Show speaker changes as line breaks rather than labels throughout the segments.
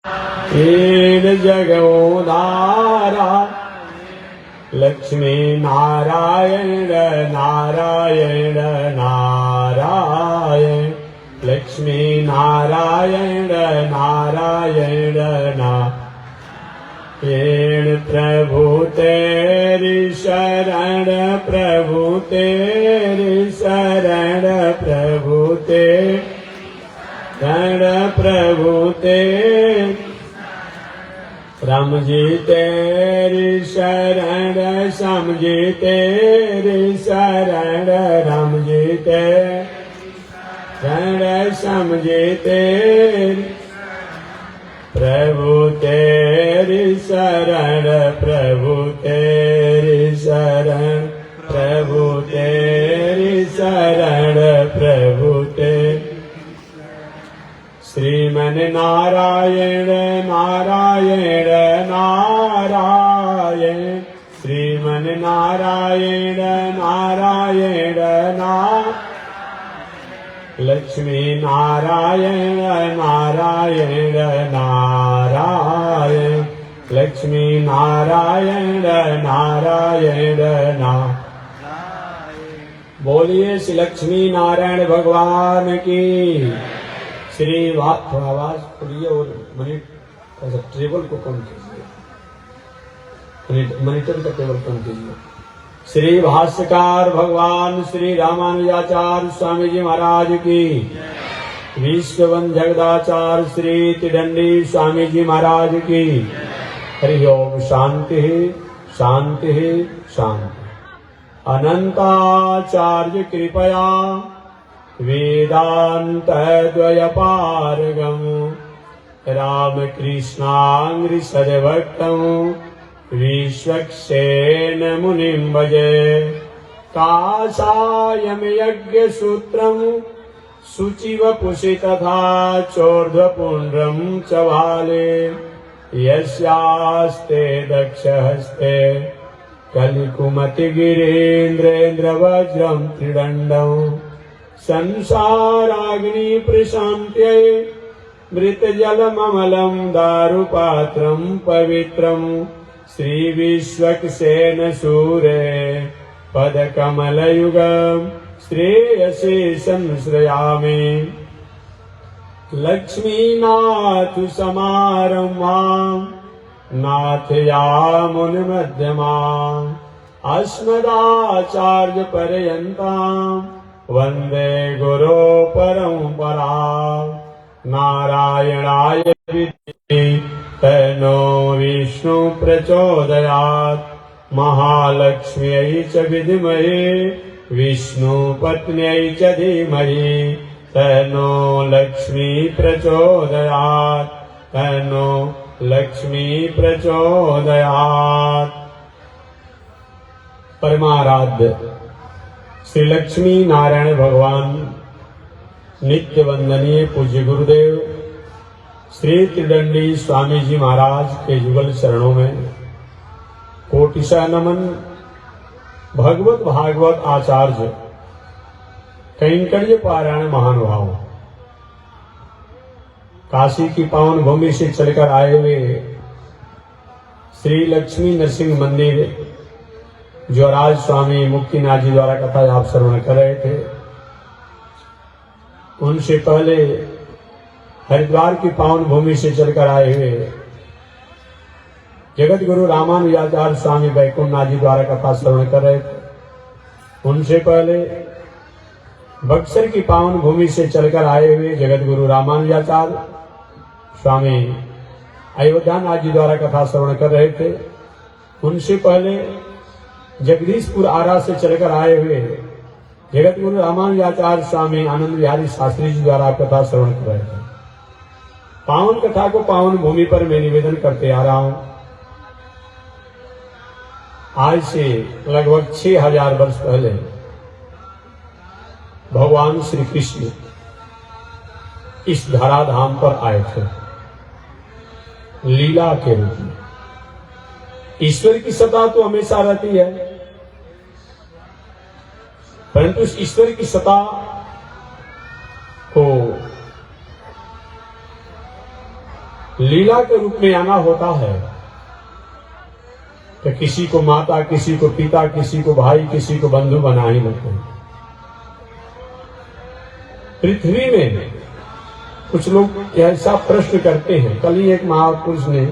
ईन जगोदारा लक्ष्मी नारायण नारायण नारायण लक्ष्मी नारायण नारायण नारायण प्रभु तेरी शरण प्रभु तेरी शरण प्रभु तेरी शरण प्रभु तेरी राम जी तेरी शरण श्याम जी तेरी शरण राम जी तेरी शरण श्याम जी तेरी प्रभु तेरी शरण प्रभु तेरी शरण प्रभु तेरी शरण प्रभु तेरी श्रीमन नारायण नारायण नारायण श्रीमन नारायण नारायण लक्ष्मी नारायण नारायण नारायण लक्ष्मी नारायण नारायण बोलिए श्री लक्ष्मी नारायण भगवान की। श्री थोड़ा आवाज खुलिए और टेबल को कम कीजिए, मॉनिटर का टेबल कम कीजिए। श्री भाष्यकार भगवान श्री रामानुजाचार्य स्वामी जी महाराज की, विश्ववंद जगदाचार्य श्री त्रिदंडी स्वामी जी महाराज की। हरि ओम। शांति शांति शांति। अनंताचार्य कृपया वेदांत द्वयपारगम रामकृष्णांग्रिसदभक्तम विश्वक्सेन मुनिं भजे। काषायं यज्ञसूत्रं शुचिवपुषि तथा चोर्ध्वपुण्ड्रं च भाले यस्यास्ते दक्षहस्ते कलिकुमतिगिरीन्द्रेन्द्रवज्रं त्रिदण्डम् संसाराग्नि प्रशान्त्यै मृतजलममलं दारुपात्रं पवित्रं श्रीविश्वक्सेन सूरे पदकमलयुगं श्रेयसे संश्रयामि। लक्ष्मीनाथ समारम्भां नाथयामुनिमध्यमाम् अस्मदाचार्यपर्यन्ताम् वन्दे गुरो परम्परा। नारायणाय विद्महे तन्नो विष्णु प्रचोदयात् महालक्ष्म्यै च विद्महे विष्णुपत्न्यै च धीमहि तन्नो लक्ष्मी प्रचोदयात् तन्नो लक्ष्मी प्रचोदयात्। परमाराध्य श्री लक्ष्मी नारायण भगवान नित्य वंदनीय पूज्य गुरुदेव श्री त्रिदंडी स्वामी जी महाराज के युगल चरणों में कोटिशा नमन। भगवत भागवत आचार्य कैंकर्य पारायण महानुभाव काशी की पावन भूमि से चलकर आए हुए श्री लक्ष्मी नरसिंह मंदिर जो राज स्वामी मुक्तिनाथ जी द्वारा कथा आप श्रवण कर रहे थे, उनसे पहले हरिद्वार की पावन भूमि से चलकर आए हुए जगत गुरु रामानुजाचार्य स्वामी बैकुंठनाथ जी द्वारा कथा श्रवण कर रहे थे, उनसे पहले बक्सर की पावन भूमि से चलकर आए हुए जगत गुरु रामानुजाचार्य स्वामी अयोध्यानाथ जी द्वारा कथा श्रवण कर रहे थे, उनसे पहले जगदीशपुर आरा से चलकर आए हुए जगत गुरु रामानुजाचार्य स्वामी आनंद बिहारी शास्त्री जी द्वारा कथा श्रवण कर रहे थे। पावन कथा को पावन भूमि पर मैं निवेदन करते आ रहा हूं। आज से लगभग 6000 वर्ष पहले भगवान श्री कृष्ण इस धराधाम पर आए थे लीला के रूप में। ईश्वर की सत्ता तो हमेशा रहती है, परंतु उस ईश्वर की सत्ता को लीला के रूप में आना होता है तो किसी को माता, किसी को पिता, किसी को भाई, किसी को बंधु बना ही लेते हैं। पृथ्वी में कुछ लोग ऐसा प्रश्न करते हैं। कल ही एक महापुरुष ने,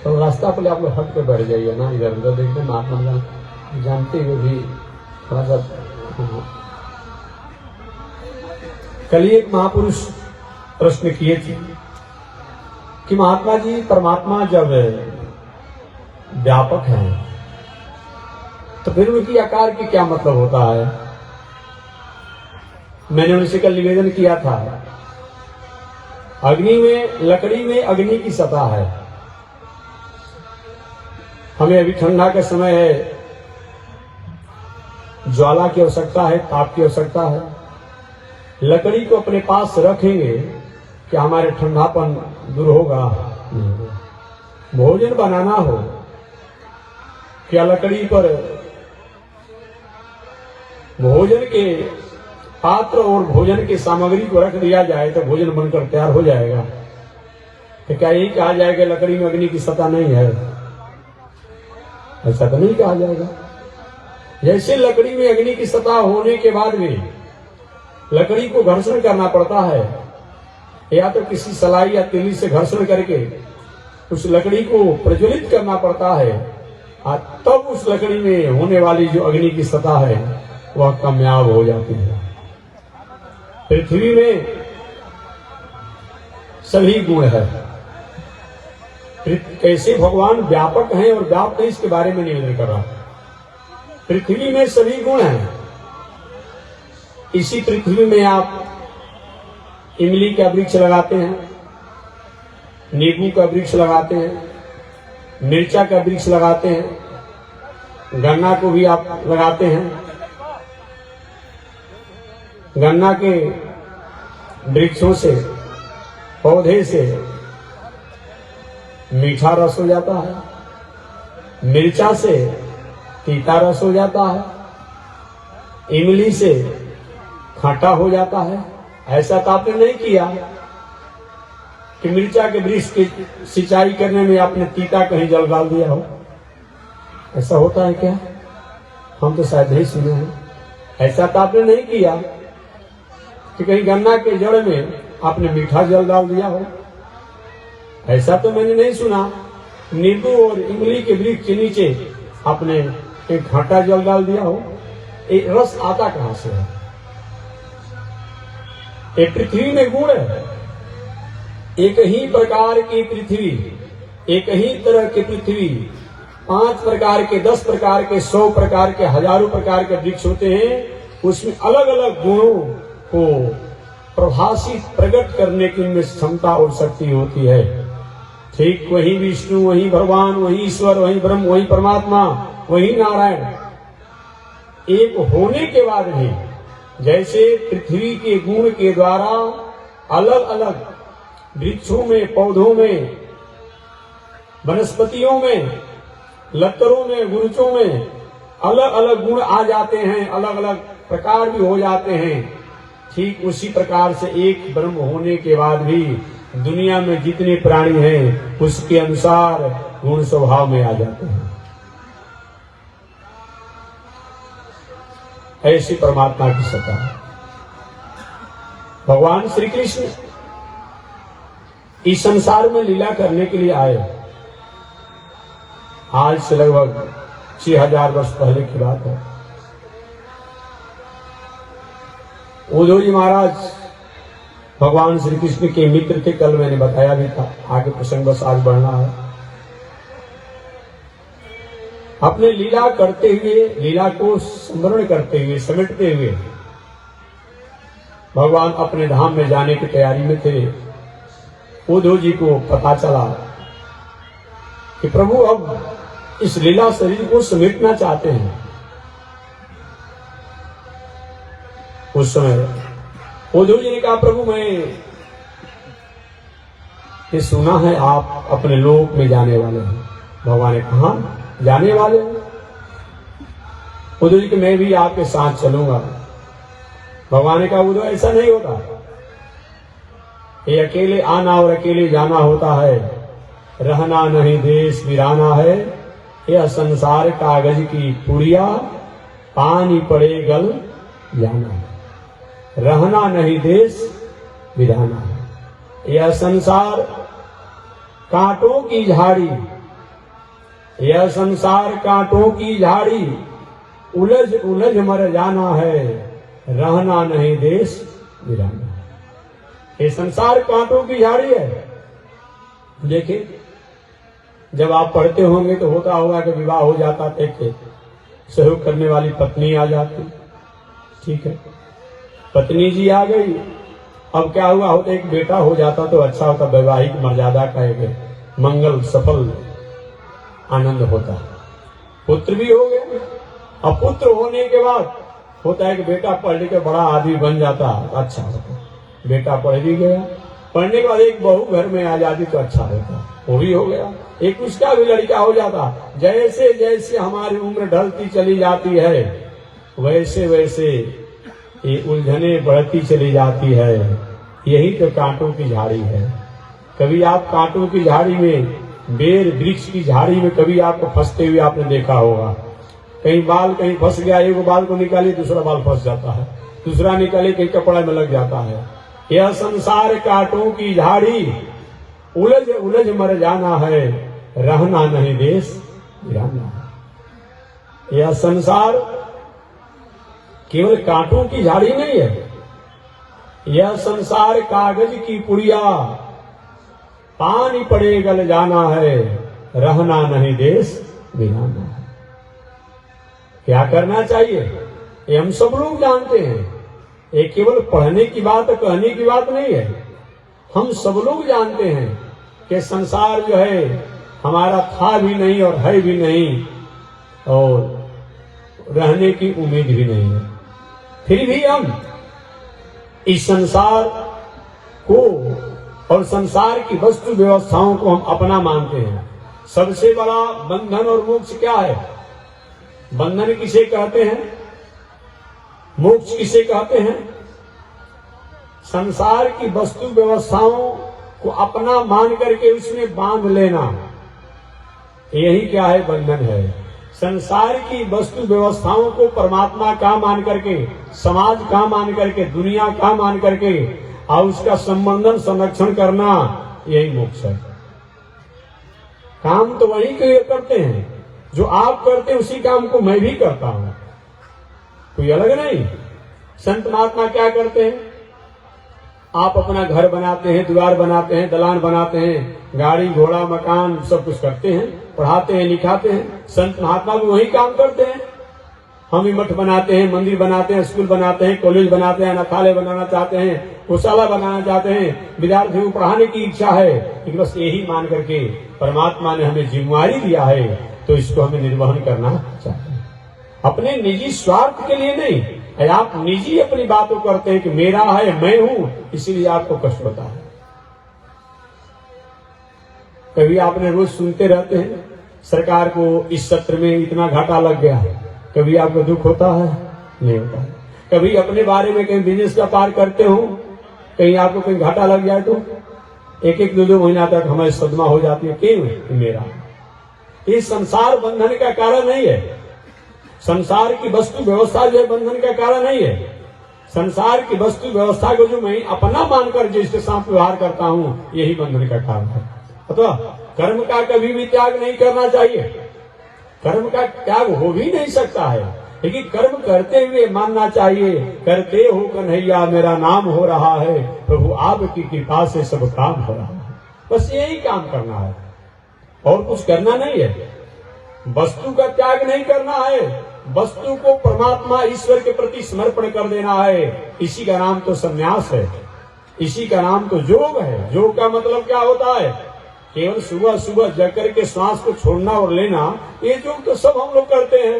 तो रास्ता पर आप लोग हट के बैठ जाइए ना, इधर उधर देखते, महात्मा जानते हुए भी थोड़ा सा। कल ही एक महापुरुष प्रश्न किए थे कि महात्मा जी, परमात्मा जब व्यापक है तो फिर उनकी आकार की क्या मतलब होता है? मैंने उनसे कल निवेदन किया था, अग्नि में, लकड़ी में अग्नि की सतह है। हमें अभी ठंडा का समय है, ज्वाला की आवश्यकता है, ताप की आवश्यकता है। लकड़ी को अपने पास रखेंगे कि हमारे ठंडापन दूर होगा? भोजन बनाना हो, क्या लकड़ी पर भोजन के पात्र और भोजन की सामग्री को रख दिया जाए तो भोजन बनकर तैयार हो जाएगा? तो क्या यही कहा जाएगा लकड़ी में अग्नि की सत्ता नहीं है? ऐसा तो नहीं कहा जाएगा। जैसे लकड़ी में अग्नि की सत्ता होने के बाद भी लकड़ी को घर्षण करना पड़ता है, या तो किसी सलाई या तीली से घर्षण करके उस लकड़ी को प्रज्वलित करना पड़ता है, और तब उस लकड़ी में होने वाली जो अग्नि की सतह है वह कामयाब हो जाती है। पृथ्वी में सभी गुण है। कैसे भगवान व्यापक हैं और व्याप्त है, इसके बारे में निवेदन कर रहा है। पृथ्वी में सभी गुण हैं। इसी पृथ्वी में आप इमली का वृक्ष लगाते हैं, नींबू का वृक्ष लगाते हैं, मिर्चा का वृक्ष लगाते हैं, गन्ना को भी आप लगाते हैं। गन्ना के वृक्षों से, पौधे से मीठा रस हो जाता है, मिर्चा से तीता रस हो जाता है, इमली से खट्टा हो जाता है। ऐसा तो आपने नहीं किया कि मिर्चा के वृक्ष की सिंचाई करने में आपने तीता कहीं जल डाल दिया हो? ऐसा होता है क्या? हम तो शायद नहीं सुने हैं। ऐसा तो आपने नहीं किया कि कहीं गन्ना के जड़ में आपने मीठा जल डाल दिया हो? ऐसा तो मैंने नहीं सुना। नींबू और इमली के वृक्ष के नीचे आपने एक खट्टा जल डाल दिया हो? एक रस आता कहां से है? ये पृथ्वी में गुण है। एक ही प्रकार की पृथ्वी, एक ही तरह की पृथ्वी, 5 प्रकार के, 10 प्रकार के, 100 प्रकार के, हजारों प्रकार के वृक्ष होते हैं। उसमें अलग अलग गुणों को प्रभाषित, प्रकट करने की उनमें क्षमता और शक्ति होती है। ठीक वही विष्णु, वही भगवान, वही ईश्वर, वही ब्रह्म, वही परमात्मा, वही नारायण एक होने के बाद भी जैसे पृथ्वी के गुण के द्वारा अलग अलग वृक्षों में, पौधों में, वनस्पतियों में, लताओं में, गुरुचों में अलग अलग गुण आ जाते हैं, अलग अलग प्रकार भी हो जाते हैं। ठीक उसी प्रकार से एक ब्रह्म होने के बाद भी दुनिया में जितने प्राणी हैं उसके अनुसार गुण स्वभाव में आ जाते हैं। ऐसी परमात्मा की सत्ता है। भगवान श्री कृष्ण इस संसार में लीला करने के लिए आए। आज से लगभग 6000 वर्ष पहले की बात है। उद्धव जी महाराज भगवान श्री कृष्ण के मित्र थे। कल मैंने बताया भी था, आगे प्रसंग बस आज बढ़ना है। अपने लीला करते हुए, लीला को स्मरण करते हुए, समेटते हुए भगवान अपने धाम में जाने की तैयारी में थे। उद्धव जी को पता चला कि प्रभु अब इस लीला शरीर को समेटना चाहते हैं। उस समय उद्धव जी ने कहा, प्रभु मैं ये सुना है आप अपने लोक में जाने वाले हैं। भगवान ने कहा, जाने वाले हैं? उद्धव जी कि मैं भी आपके साथ चलूंगा। भगवान ने कहा, उद्धव ऐसा नहीं होता, ये अकेले आना और अकेले जाना होता है। रहना नहीं देश वीराना है, यह संसार कागज की पुड़िया, पानी पड़े गल जाना है। रहना नहीं देश वीराना है, यह संसार कांटों की झाड़ी, यह संसार कांटों की झाड़ी, उलझ उलझ मर जाना है, रहना नहीं देश वीराना है। ये संसार कांटों की झाड़ी है। देखिए, जब आप पढ़ते होंगे तो होता होगा कि विवाह हो जाता थे कि सहयोग करने वाली पत्नी आ जाती, ठीक है, पत्नी जी आ गई, अब क्या हुआ होता, एक बेटा हो जाता तो अच्छा होता, वैवाहिक मर्यादा का एक मंगल सफल आनंद होता। पुत्र भी हो गया, अब पुत्र होने के बाद होता है कि बेटा पढ़ लिख के बड़ा आदमी बन जाता, अच्छा होता, बेटा पढ़ भी गया, पढ़ने के बाद एक बहू घर में आ जाती तो अच्छा होता, वो भी हो गया, एक उसका भी लड़का हो जाता। जैसे जैसे हमारी उम्र ढलती चली जाती है वैसे वैसे ये उलझने बढ़ती चली जाती है। यही तो कांटों की झाड़ी है। कभी आप कांटों की झाड़ी में, बेर वृक्ष की झाड़ी में कभी आपको फंसते हुए आपने देखा होगा। कहीं बाल कहीं फंस गया, एक बाल को निकालिए दूसरा बाल फंस जाता है, दूसरा निकालिए कहीं कपड़ा में लग जाता है। यह संसार कांटों की झाड़ी, उलझ उलझ मर जाना है, रहना नहीं देश वीराना है। यह संसार केवल कांटों की झाड़ी नहीं है, यह संसार कागज की पुड़िया, पानी पड़े गल जाना है, रहना नहीं देश वीराना है। क्या करना चाहिए ये हम सब लोग जानते हैं। ये केवल पढ़ने की बात, कहने की बात नहीं है। हम सब लोग जानते हैं कि संसार जो है हमारा था भी नहीं और है भी नहीं, और रहने की उम्मीद भी नहीं है। फिर भी हम इस संसार को और संसार की वस्तु व्यवस्थाओं को हम अपना मानते हैं। सबसे बड़ा बंधन और मोक्ष क्या है? बंधन किसे कहते हैं, मोक्ष किसे कहते हैं? संसार की वस्तु व्यवस्थाओं को अपना मान करके उसमें बांध लेना, यही क्या है? बंधन है। संसार की वस्तु व्यवस्थाओं को परमात्मा का मान करके, समाज का मान करके, दुनिया का मान करके और उसका संबंधन संरक्षण करना, यही मोक्ष है। काम तो वही करते हैं जो आप करते हैं, उसी काम को मैं भी करता हूं, कोई अलग नहीं। संत महात्मा क्या करते हैं? आप अपना घर बनाते हैं, द्वार बनाते हैं, दलान बनाते हैं, गाड़ी घोड़ा मकान सब कुछ करते हैं, पढ़ाते हैं, लिखाते हैं। संत महात्मा भी वही काम करते हैं। हम ही मठ बनाते हैं, मंदिर बनाते हैं, स्कूल बनाते हैं, कॉलेज बनाते हैं, अनाथालय बनाना चाहते हैं, गौशाला बनाना चाहते हैं, विद्यार्थियों को पढ़ाने की इच्छा है। लेकिन बस यही मान करके परमात्मा ने हमें जिम्मेवारी दिया है, तो इसको हमें निर्वहन करना चाहिए। अपने निजी स्वार्थ के लिए नहीं। आप निजी अपनी बातों करते हैं कि मेरा है, मैं हूं, इसीलिए आपको कष्ट होता है। कभी आपने रोज सुनते रहते हैं सरकार को इस सत्र में इतना घाटा लग गया है, कभी आपको दुख होता है? नहीं होता है। कभी अपने बारे में कहीं बिजनेस का पार करते हो, कहीं आपको कहीं घाटा लग जाए तो एक एक दो महीना तक हमारी सदमा हो जाती है, क्यों? मेरा। ये संसार बंधन का कारण नहीं है। संसार की वस्तु व्यवस्था जो है बंधन का कारण नहीं है। संसार की वस्तु व्यवस्था को जो मैं अपना मानकर जिसके साथ व्यवहार करता हूं, यही बंधन का कारण है। अथवा कर्म का कभी भी त्याग नहीं करना चाहिए। कर्म का त्याग हो भी नहीं सकता है, लेकिन कर्म करते हुए मानना चाहिए, करते हो कन्हैया मेरा नाम हो रहा है, प्रभु आपकी कृपा से सब काम हो रहा है। बस यही काम करना है और कुछ करना नहीं है। वस्तु का त्याग नहीं करना है, वस्तु को परमात्मा ईश्वर के प्रति समर्पण कर देना है। इसी का नाम तो संन्यास है, इसी का नाम तो योग है। योग का मतलब क्या होता है? केवल सुबह सुबह जग करके श्वास को छोड़ना और लेना, ये योग तो सब हम लोग करते हैं।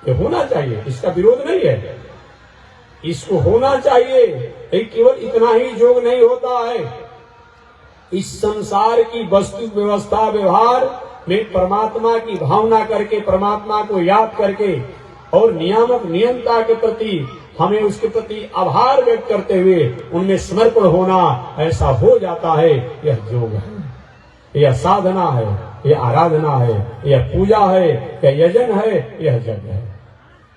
ये होना चाहिए, इसका विरोध नहीं है, इसको होना चाहिए। लेकिन केवल इतना ही योग नहीं होता है। इस संसार की वस्तु व्यवस्था व्यवहार में परमात्मा की भावना करके, परमात्मा को याद करके और नियामक नियंता के प्रति हमें उसके प्रति आभार व्यक्त करते हुए उनमें समर्पण होना, ऐसा हो जाता है, यह योग है। यह साधना है, यह आराधना है, यह पूजा है, यह यजन है, यह यज्ञ है।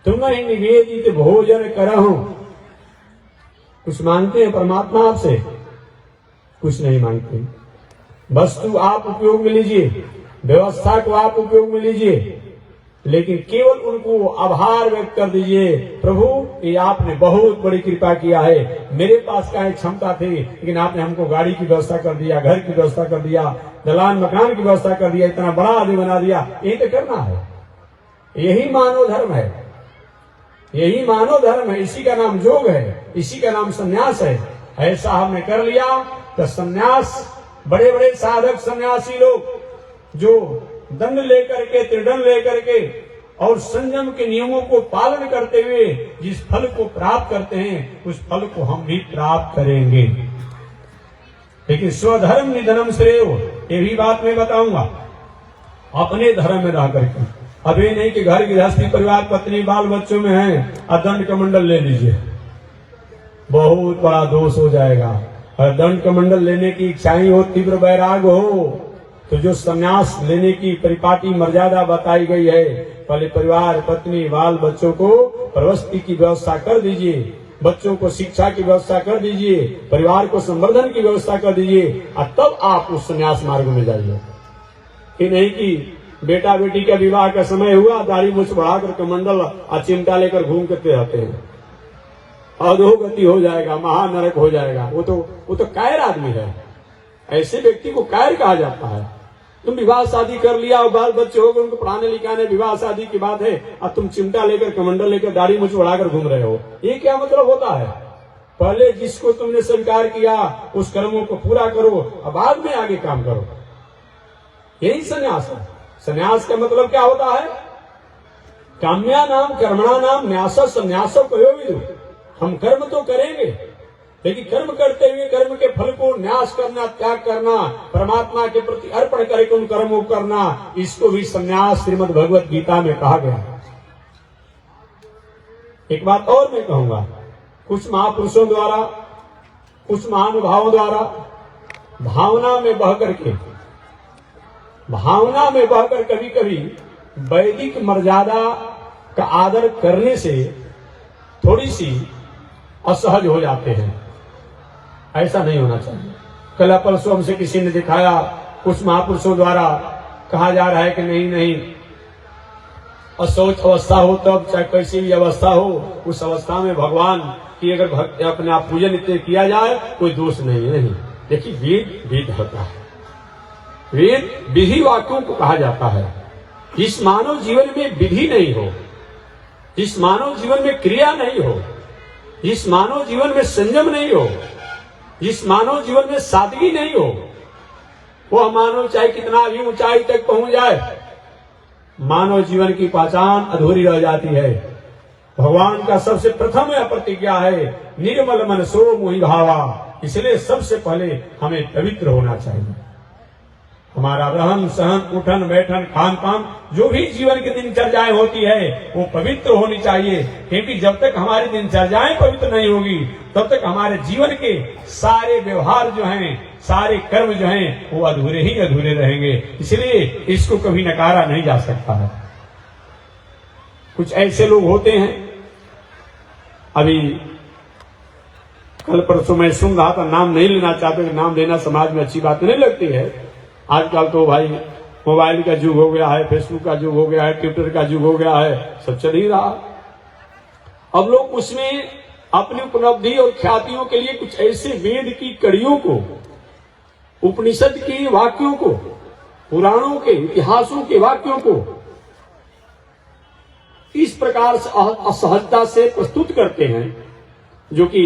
तुम्हें निवेदित भोजन करहूं। कुछ मांगते हैं परमात्मा आपसे? कुछ नहीं मांगते। वस्तु आप उपयोग में लीजिए, व्यवस्था को आप उपयोग में लीजिए, लेकिन केवल उनको आभार व्यक्त कर दीजिए, प्रभु ये आपने बहुत बड़ी कृपा किया है। मेरे पास क्या क्षमता थी, लेकिन आपने हमको गाड़ी की व्यवस्था कर दिया, घर की व्यवस्था कर दिया, दलान मकान की व्यवस्था कर दिया, इतना बड़ा आदमी बना दिया। ये तो करना है। यही मानव धर्म है, यही मानव धर्म है। इसी का नाम योग है, इसी का नाम संन्यास है। ऐसा हमने कर लिया तो संन्यास, बड़े बड़े साधक सन्यासी लोग जो दंड लेकर के, त्रिदंड लेकर के और संयम के नियमों को पालन करते हुए जिस फल को प्राप्त करते हैं, उस फल को हम भी प्राप्त करेंगे। लेकिन स्वधर्म निधनम श्रेय, ये भी बात मैं बताऊंगा। अपने धर्म में रह करके, अब ये नहीं कि घर गृहस्थी, परिवार, पत्नी, बाल बच्चों में है और दंड कमंडल ले लीजिए, बहुत बड़ा दोष हो जाएगा। और दंड कमंडल लेने की इच्छाएं हो, तीव्र वैराग हो, तो जो संन्यास लेने की परिपाटी मर्यादा बताई गई है, पहले परिवार, पत्नी, बाल बच्चों को प्रवृत्ति की व्यवस्था कर दीजिए, बच्चों को शिक्षा की व्यवस्था कर दीजिए, परिवार को संवर्धन की व्यवस्था कर दीजिए, और तब आप उस संन्यास मार्ग में जाइए। ये नहीं कि बेटा बेटी का विवाह का समय हुआ, दाढ़ी मूछ बढ़ाकर कमंडल और चिमटा लेकर घूम करते रहते हैं, अधोगति हो जाएगा, महानरक हो जाएगा। वो तो कायर आदमी है। ऐसे व्यक्ति को कायर कहा जाता है। तुम विवाह शादी कर लिया और बाल बच्चे हो गए, उनको पढ़ाने लिखाने, विवाह शादी की बात है, अब तुम चिमटा लेकर, कमंडल लेकर, दाढ़ी मूछ बढ़ाकर घूम रहे हो। ये क्या मतलब होता है? पहले जिसको तुमने स्वीकार किया उस कर्मों को पूरा करो और बाद में आगे काम करो। यही संन्यास है। संन्यास का मतलब क्या होता है? काम्या नाम कर्मणा नाम न्यास संन्यास कहो। हम कर्म तो करेंगे, लेकिन कर्म करते हुए कर्म के फल को न्यास करना, त्याग करना, परमात्मा के प्रति अर्पण करके उन कर्मों को करना, इसको भी संन्यास श्रीमद् भगवत गीता में कहा गया। एक बात और मैं कहूंगा, कुछ महापुरुषों द्वारा, कुछ महानुभावों द्वारा भावना में बहकर कभी कभी वैदिक मर्यादा का आदर करने से थोड़ी सी असहज हो जाते हैं। ऐसा नहीं होना चाहिए। कल परसों हमसे किसी ने दिखाया, कुछ महापुरुषों द्वारा कहा जा रहा है कि नहीं, अशौच अवस्था हो तब, चाहे कैसी भी अवस्था हो, उस अवस्था में भगवान की अगर भक्ति अपने आप पूजन इतने किया जाए कोई दोष नहीं है। नहीं, देखिए वेद होता है, वेद विधि वाक्यों को कहा जाता है। जिस मानव जीवन में विधि नहीं हो, जिस मानव जीवन में क्रिया नहीं हो, जिस मानव जीवन में संयम नहीं हो, जिस मानव जीवन में सादगी नहीं हो, वह मानव चाहे कितना भी ऊंचाई तक पहुंच जाए, मानव जीवन की पहचान अधूरी रह जाती है। भगवान का सबसे प्रथम प्रतिज्ञा है, निर्मल मन सो मोहि भावा। इसलिए सबसे पहले हमें पवित्र होना चाहिए। हमारा रहन सहन, उठन बैठन, खान पान, जो भी जीवन की दिनचर्याएं होती है वो पवित्र होनी चाहिए। क्योंकि जब तक हमारी दिनचर्याएं पवित्र नहीं होगी, तब तक हमारे जीवन के सारे व्यवहार जो हैं, सारे कर्म जो हैं, वो अधूरे ही अधूरे रहेंगे। इसलिए इसको कभी नकारा नहीं जा सकता है। कुछ ऐसे लोग होते हैं, अभी कल परसों मैं सुन रहा था, नाम नहीं लेना चाहते, नाम लेना समाज में अच्छी बात नहीं लगती है। आजकल तो भाई मोबाइल का युग हो गया है, फेसबुक का युग हो गया है, ट्विटर का युग हो गया है, सब चल ही रहा। अब लोग उसमें अपनी उपलब्धि और ख्यातियों के लिए कुछ ऐसे वेद की कड़ियों को, उपनिषद की वाक्यों को, पुराणों के इतिहासों के वाक्यों को इस प्रकार से असहजता से प्रस्तुत करते हैं, जो कि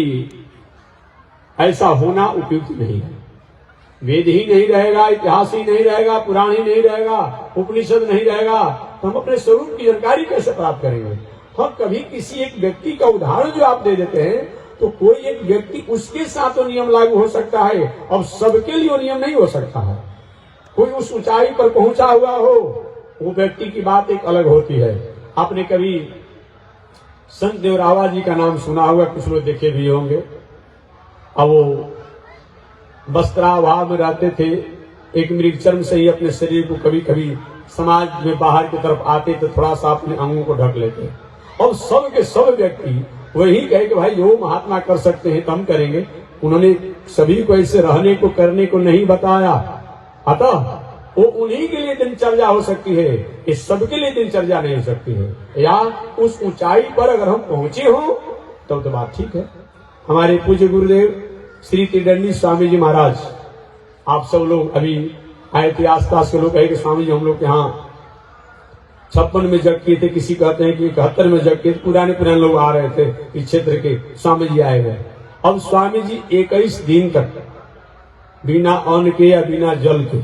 ऐसा होना उपयुक्त नहीं है। वेद ही नहीं रहेगा, इतिहास ही नहीं रहेगा, पुराण ही नहीं रहेगा, उपनिषद नहीं रहेगा, तो हम अपने स्वरूप की जानकारी कैसे प्राप्त करेंगे? हम कभी किसी एक व्यक्ति का उदाहरण जो आप दे देते हैं, तो कोई एक व्यक्ति, उसके साथ तो नियम लागू हो सकता है, अब सबके लिए नियम नहीं हो सकता है। कोई उस ऊंचाई पर पहुंचा हुआ हो, वो व्यक्ति की बात एक अलग होती है। आपने कभी संत देवरावा जी का नाम सुना होगा, कुछ लोग देखे भी होंगे। अब वो वस्त्राभाव में रहते थे, एक मृग चर्म से ही अपने शरीर को कभी कभी समाज में बाहर की तरफ आते तो थोड़ा सा अपने अंगों को ढक लेते। और सब के सब व्यक्ति वही कहे कि भाई जो महात्मा कर सकते हैं तो हम करेंगे। उन्होंने सभी को ऐसे रहने को करने को नहीं बताया। अतः वो उन्हीं के लिए दिनचर्या हो सकती है, इस सबके लिए दिनचर्या नहीं हो सकती है। या उस ऊंचाई पर अगर हम पहुंचे हो तब तो बात ठीक है। हमारे पूज्य गुरुदेव श्री त्रिदंडी स्वामी जी महाराज, आप सब लोग अभी आए थे, आसपास के लोग कहे कि स्वामी जी हम लोग यहाँ 56 में जग किए थे, किसी कहते हैं कि 71 में जग किए थे, पुराने लोग आ रहे थे इस क्षेत्र के, स्वामी जी आए हुए। अब स्वामी जी 21 दिन तक बिना अन्न के या बिना जल के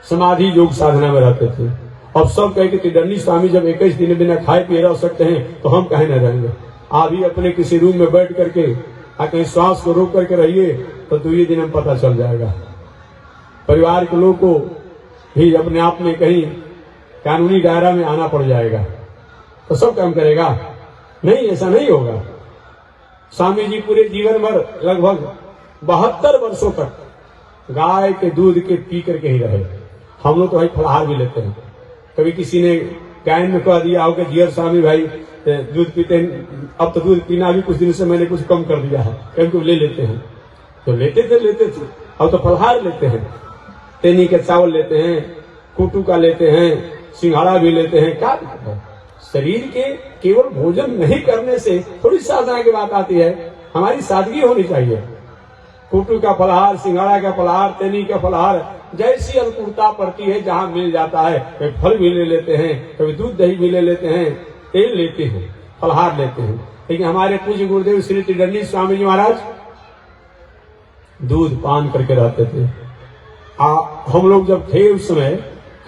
समाधि योग साधना में रहते थे। अब सब कहे कि त्रिदंडी स्वामी जब 21 दिन बिना खाए पिए रह सकते हैं तो हम कहे न रहेंगे। आप ही अपने किसी रूम में बैठ करके कहीं श्वास को रोक करके रहिए तो 2 ही दिन में पता चल जाएगा। परिवार के लोग को भी अपने आप में कहीं कानूनी दायरा में आना पड़ जाएगा तो सब काम करेगा? नहीं, ऐसा नहीं होगा। स्वामी जी पूरे जीवन भर लगभग 72 वर्षों तक गाय के दूध के पी करके ही रहे। हम लोग तो भाई फलाहार भी लेते हैं। कभी किसी ने गायन में कह दिया हो कि जियर स्वामी भाई दूध पीते हैं, अब तो दूध पीना भी कुछ दिन से मैंने कुछ कम कर दिया है, क्योंकि ले लेते हैं। तो लेते थे अब तो फलाहार लेते हैं, तेनी के चावल लेते हैं, कुटू का लेते हैं, सिंघाड़ा भी लेते हैं। क्या शरीर के केवल भोजन नहीं करने से थोड़ी साधना की बात आती है, हमारी सादगी होनी चाहिए। कुटू का फलाहार, सिंघाड़ा का फलाहार, तेनी का फलाहार, जैसी अनुकूलता पड़ती है जहाँ मिल जाता है, कभी फल भी ले लेते हैं, कभी दूध दही भी ले लेते हैं, तेल लेते हैं, फलाहार लेते हैं। लेकिन हमारे पूज्य गुरुदेव श्री त्रिदंडी स्वामी जी महाराज दूध पान करके रहते थे। हम लोग जब थे उस समय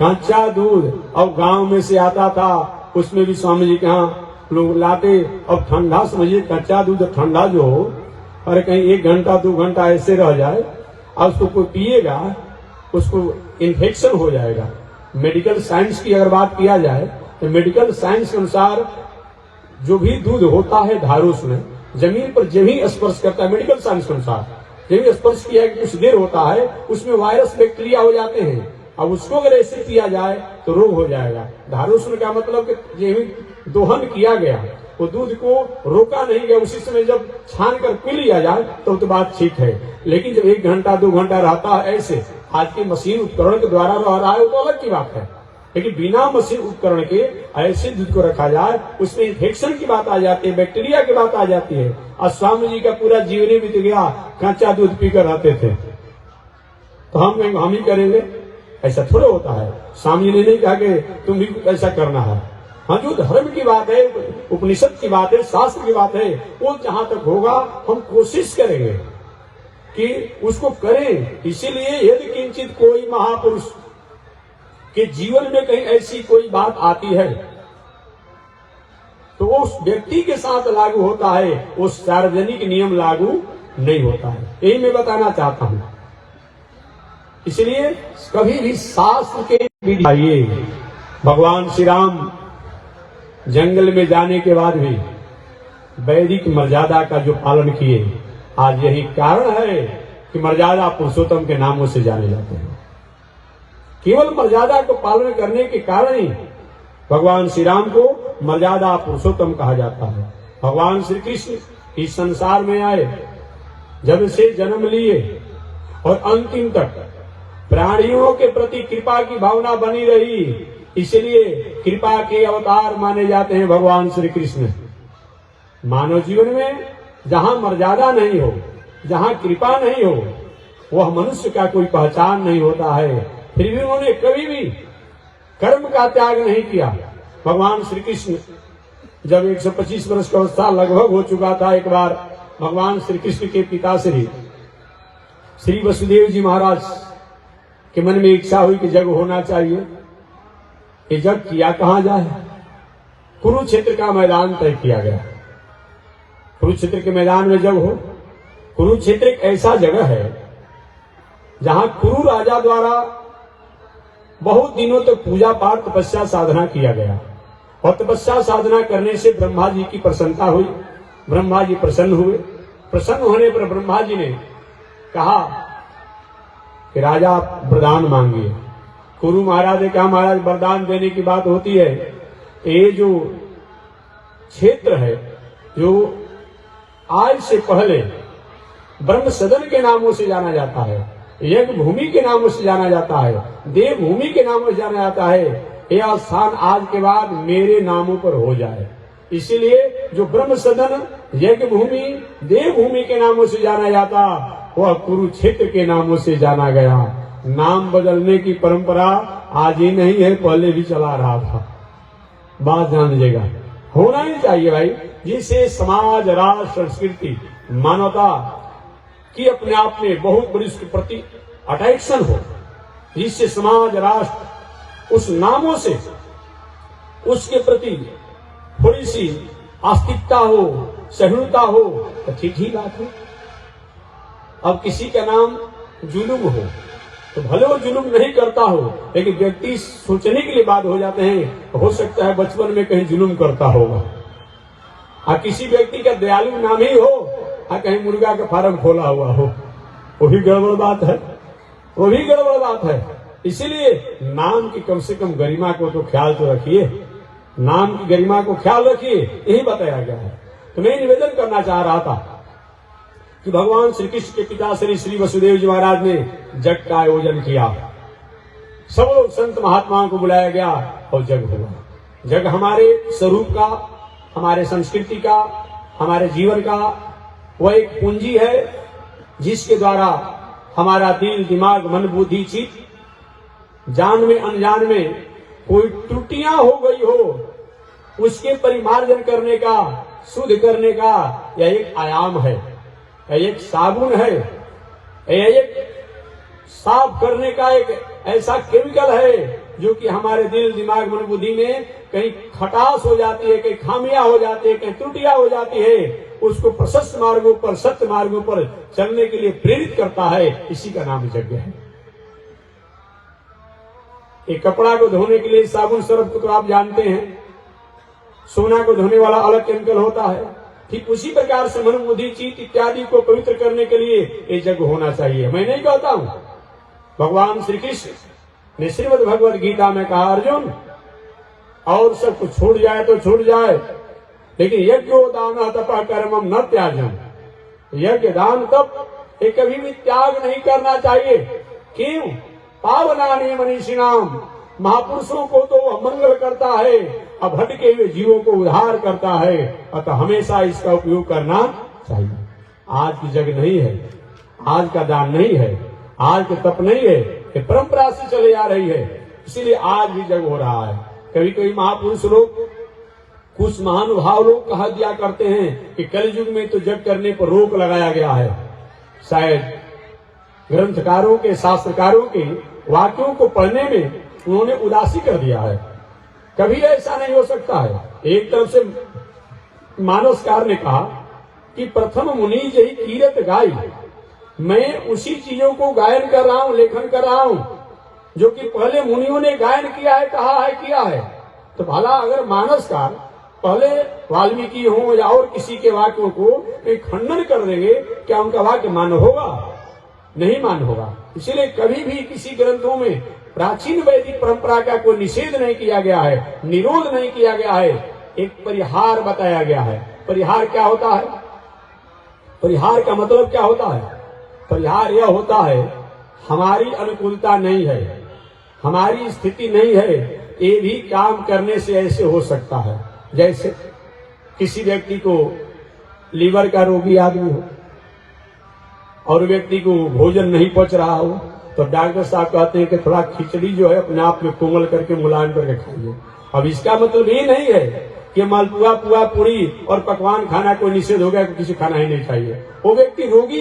कच्चा दूध अब गांव में से आता था, उसमें भी स्वामी जी के यहाँ लोग लाते। अब ठंडा समझिए, कच्चा दूध ठंडा जो हो, अरे कहीं 1 घंटा 2 घंटा ऐसे रह जाए और उसको कोई पिएगा उसको इन्फेक्शन हो जाएगा। मेडिकल साइंस की अगर बात किया जाए तो मेडिकल साइंस के अनुसार जो भी दूध होता है धारूस में, जमीन पर जब ही स्पर्श करता है, मेडिकल साइंस के अनुसार जब भी स्पर्श किया है कुछ देर होता है, उसमें वायरस बैक्टीरिया हो जाते हैं। अब उसको अगर ऐसे पिया जाए तो रोग हो जाएगा। धारूस में क्या मतलब कि यही दोहन किया गया, वो दूध को रोका नहीं गया, उसी समय जब छान कर पी लिया जाए तो बात ठीक है। लेकिन जब 1 घंटा 2 घंटा रहता है ऐसे, आज की मशीन उपकरण के द्वारा रह रहा है वो तो अलग की बात है, लेकिन बिना मशीन उपकरण के ऐसे दूध को रखा जाए उसमें इन्फेक्शन की बात आ जाती है, बैक्टीरिया की बात आ जाती है। और स्वामी जी का पूरा जीवन बीत गया कच्चा दूध पीकर रहते थे, तो हम ही करेंगे? ऐसा थोड़ा होता है। स्वामी ने नहीं कहा कि तुम भी ऐसा करना है। हाँ, जो धर्म की बात है, उपनिषद की बात है, शास्त्र की बात है, वो जहां तक होगा हम कोशिश करेंगे कि उसको करें। इसीलिए यदि किंचित कोई महापुरुष के जीवन में कहीं ऐसी कोई बात आती है तो वो उस व्यक्ति के साथ लागू होता है, वो सार्वजनिक नियम लागू नहीं होता है। यही मैं बताना चाहता हूं। इसलिए कभी भी शास्त्र के विधि, भगवान श्री राम जंगल में जाने के बाद भी वैदिक मर्यादा का जो पालन किए, आज यही कारण है कि मर्यादा पुरुषोत्तम के नामों से जाने जाते हैं। केवल मर्यादा को पालन करने के कारण ही भगवान श्री राम को मर्यादा पुरुषोत्तम कहा जाता है। भगवान श्री कृष्ण इस संसार में आए, जब से जन्म लिए और अंतिम तक प्राणियों के प्रति कृपा की भावना बनी रही, इसलिए कृपा के अवतार माने जाते हैं भगवान श्री कृष्ण। मानव जीवन में जहां मर्यादा नहीं हो, जहां कृपा नहीं हो, वह मनुष्य का कोई पहचान नहीं होता है। फिर भी उन्होंने कभी भी कर्म का त्याग नहीं किया। भगवान श्री कृष्ण जब 125 वर्ष का अवस्था लगभग हो चुका था, एक बार भगवान श्री कृष्ण के पिता श्री वसुदेव जी महाराज के मन में इच्छा हुई कि यज्ञ होना चाहिए। ये यज्ञ किया कहां जाए? कुरुक्षेत्र का मैदान तय किया गया। कुरुक्षेत्र के मैदान में यज्ञ हो। कुरुक्षेत्र एक ऐसा जगह है जहां कुरु राजा द्वारा बहुत दिनों तक पूजा पाठ तपस्या साधना किया गया, और तपस्या साधना करने से ब्रह्मा जी की प्रसन्नता हुई। ब्रह्मा जी प्रसन्न हुए। प्रसन्न होने पर ब्रह्मा जी ने कहा कि राजा आप वरदान मांगिए। कुरु महाराज ने कहा महाराज वरदान देने की बात होती है, ये जो क्षेत्र है जो आज से पहले ब्रह्म सदन के नामों से जाना जाता है, यज्ञ भूमि के नामों से जाना जाता है, देव भूमि के नामों से जाना जाता है, यह स्थान आज के बाद मेरे नामों पर हो जाए। इसीलिए जो ब्रह्म सदन, यज्ञ भूमि, देव भूमि के नामों से जाना जाता वह कुरुक्षेत्र के नामों से जाना गया। नाम बदलने की परंपरा आज ही नहीं है, पहले भी चला रहा था। बात जान लीजिएगा, होना ही चाहिए भाई, जिससे समाज, राष्ट्र, संस्कृति, मानवता की अपने आप में बहुत बड़ी उसके प्रति अट्रैक्शन हो, जिससे समाज, राष्ट्र उस नामों से उसके प्रति थोड़ी सी आस्तिकता हो, सहिष्णुता हो, तो ठीक ही बात है। अब किसी का नाम जुलूम हो तो भले वो जुलूम नहीं करता हो, लेकिन व्यक्ति सोचने के लिए बात हो जाते हैं, हो सकता है बचपन में कहीं जुलूम करता होगा। किसी व्यक्ति का दयालु नाम ही हो, कहीं मुर्गा का फार्म खोला हुआ हो, वो भी गड़बड़ बात है, वो भी गड़बड़ बात है। इसीलिए नाम की कम से कम गरिमा को तो ख्याल तो रखिए, नाम की गरिमा को ख्याल रखिए, यही बताया गया है। तो मैं निवेदन करना चाह रहा था कि भगवान श्री कृष्ण के पिता श्री वसुदेव जी महाराज ने जग का आयोजन किया, सब लोग संत महात्माओं को बुलाया गया और जग हुआ। जग हमारे स्वरूप का, हमारे संस्कृति का, हमारे जीवन का वह एक पूंजी है, जिसके द्वारा हमारा दिल, दिमाग, मन, बुद्धि, चित्त, जान में अनजान में कोई त्रुटियां हो गई हो, उसके परिमार्जन करने का, शुद्ध करने का यह एक आयाम है, यह एक साबुन है, यह एक साफ करने का एक ऐसा केमिकल है जो कि हमारे दिल, दिमाग, मन, बुद्धि में कहीं खटास हो जाती है, कहीं खामियां हो जाती है, कहीं त्रुटियां हो जाती है, उसको प्रशस्त मार्गों पर, सत्य मार्गों पर चलने के लिए प्रेरित करता है। इसी का नाम यज्ञ है। एक कपड़ा को धोने के लिए साबुन, सर्फ तो आप जानते हैं, सोना को धोने वाला अलग केमिकल होता है। ठीक उसी प्रकार से मन, बुद्धि, चित्त इत्यादि को पवित्र करने के लिए ये यज्ञ होना चाहिए। मैं नहीं कहता हूं, भगवान श्री कृष्ण ने श्रीमद् भगवद गीता में कहा, अर्जुन और सब कुछ छूट जाए तो छूट जाए, लेकिन यज्ञो दान तपः कर्मम न त्याजम। यज्ञ, दान, तप ये कभी भी त्याग नहीं करना चाहिए। क्यों? पावनानि मनीषिणाम, महापुरुषों को तो वह मंगल करता है, अब भटके हुए जीवों को उद्धार करता है, अतः हमेशा इसका उपयोग करना चाहिए। आज की जग नहीं है, आज का दान नहीं है, आज के तप नहीं है, ये परंपरा से चले आ रही है, इसीलिए आज भी जग हो रहा है। कभी कभी महापुरुष लोग, कुछ महानुभाव लोग कहा दिया करते हैं कि कलयुग में तो जग करने पर रोक लगाया गया है। शायद ग्रंथकारों के, शास्त्रकारों के वाक्यों को पढ़ने में उन्होंने उदासी कर दिया है। कभी ऐसा नहीं हो सकता है। एक तरफ से मानसकार ने कहा कि प्रथम मुनि यही कीरत गाई, मैं उसी चीजों को गायन कर रहा हूं, लेखन कर रहा हूं जो कि पहले मुनियों ने गायन किया है, कहा है, किया है। तो भला अगर मानसकार पहले वाल्मीकि हो या और किसी के वाक्यों को खंडन कर देंगे, क्या उनका वाक्य मान्य होगा? नहीं मान्य होगा। इसीलिए कभी भी किसी ग्रंथों में प्राचीन वैदिक परंपरा का कोई निषेध नहीं किया गया है, निरोध नहीं किया गया है, एक परिहार बताया गया है। परिहार क्या होता है? परिहार का मतलब क्या होता है? परिहार यह होता है, हमारी अनुकूलता नहीं है, हमारी स्थिति नहीं है, ये भी काम करने से ऐसे हो सकता है। जैसे किसी व्यक्ति को लीवर का रोगी आदमी हो और व्यक्ति को भोजन नहीं पच रहा हो, तो डॉक्टर साहब कहते हैं कि थोड़ा खिचड़ी जो है अपने आप में कोमल करके, मुलायम करके खाइए। अब इसका मतलब ये नहीं है कि मालपुआ, पुआ, पूरी और पकवान खाना कोई निषेध हो गया, किसी खाना ही नहीं चाहिए। वो व्यक्ति रोगी